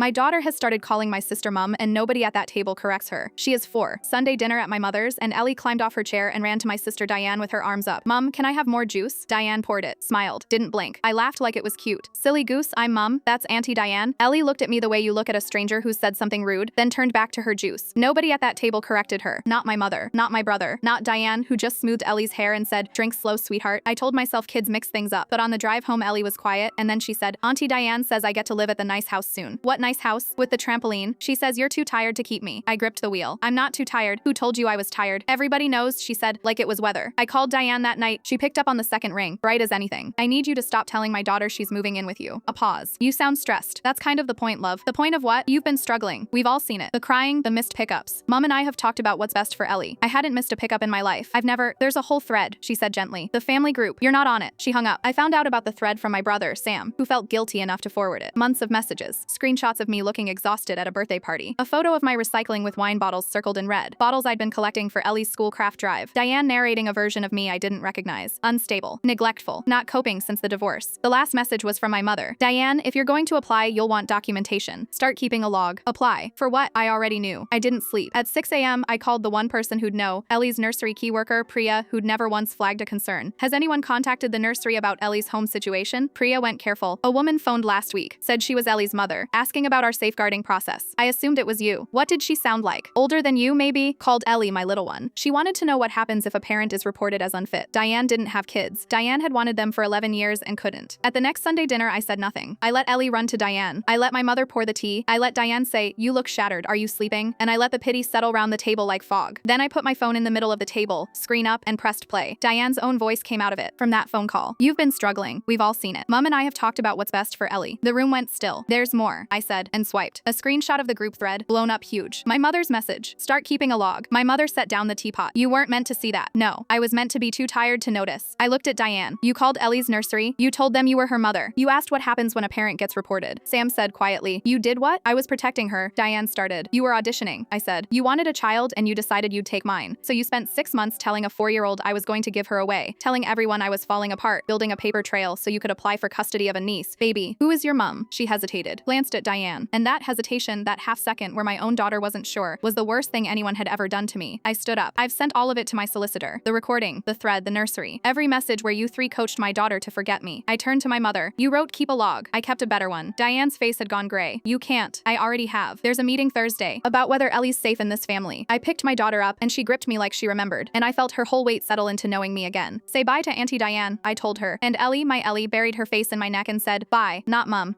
My daughter has started calling my sister mom and nobody at that table corrects her. She is 4. Sunday dinner at my mother's and Ellie climbed off her chair and ran to my sister Diane with her arms up. Mom, can I have more juice? Diane poured it, smiled, didn't blink. I laughed like it was cute. Silly goose, I'm Mom, that's Auntie Diane. Ellie looked at me the way you look at a stranger who said something rude, then turned back to her juice. Nobody at that table corrected her. Not my mother, not my brother, not Diane, who just smoothed Ellie's hair and said, drink slow, sweetheart. I told myself kids mix things up, but on the drive home Ellie was quiet, and then she said, Auntie Diane says I get to live at the nice house soon. What nice house? With the trampoline. She says you're too tired to keep me. I gripped the wheel. I'm not too tired. Who told you I was tired? Everybody knows, she said, like it was weather. I called Diane that night. She picked up on the second ring, bright as anything. I need you to stop telling my daughter she's moving in with you. A pause. You sound stressed. That's kind of the point, love. The point of what? You've been struggling. We've all seen it. The crying, the missed pickups. Mom and I have talked about what's best for Ellie. I hadn't missed a pickup in my life. There's a whole thread, she said gently. The family group. You're not on it. She hung up. I found out about the thread from my brother, Sam, who felt guilty enough to forward it. Months of messages. Screenshots of me looking exhausted at a birthday party. A photo of my recycling with wine bottles circled in red. Bottles I'd been collecting for Ellie's school craft drive. Diane narrating a version of me I didn't recognize. Unstable. Neglectful. Not coping since the divorce. The last message was from my mother. Diane, if you're going to apply, you'll want documentation. Start keeping a log. Apply. For what? I already knew. I didn't sleep. At 6 a.m., I called the one person who'd know, Ellie's nursery key worker, Priya, who'd never once flagged a concern. Has anyone contacted the nursery about Ellie's home situation? Priya went careful. A woman phoned last week, said she was Ellie's mother, asking about our safeguarding process. I assumed it was you. What did she sound like? Older than you, maybe? Called Ellie my little one. She wanted to know what happens if a parent is reported as unfit. Diane didn't have kids. Diane had wanted them for 11 years and couldn't. At the next Sunday dinner, I said nothing. I let Ellie run to Diane. I let my mother pour the tea. I let Diane say, you look shattered, are you sleeping? And I let the pity settle round the table like fog. Then I put my phone in the middle of the table, screen up, and pressed play. Diane's own voice came out of it, from that phone call. You've been struggling. We've all seen it. Mom and I have talked about what's best for Ellie. The room went still. There's more, I said, and swiped. A screenshot of the group thread, blown up huge. My mother's message. Start keeping a log. My mother set down the teapot. You weren't meant to see that. No, I was meant to be too tired to notice. I looked at Diane. You called Ellie's nursery. You told them you were her mother. You asked what happens when a parent gets reported. Sam said quietly. You did what? I was protecting her. Diane started. You were auditioning, I said. You wanted a child and you decided you'd take mine. So you spent 6 months telling a 4-year-old I was going to give her away, telling everyone I was falling apart, building a paper trail so you could apply for custody of a niece. Baby, who is your mom? She hesitated, glanced at Diane. And that hesitation, that half second where my own daughter wasn't sure, was the worst thing anyone had ever done to me. I stood up. I've sent all of it to my solicitor. The recording, the thread, the nursery. Every message where you 3 coached my daughter to forget me. I turned to my mother. You wrote keep a log. I kept a better one. Diane's face had gone gray. You can't. I already have. There's a meeting Thursday about whether Ellie's safe in this family. I picked my daughter up and she gripped me like she remembered, and I felt her whole weight settle into knowing me again. Say bye to Auntie Diane, I told her. And Ellie, my Ellie, buried her face in my neck and said, bye, not mom.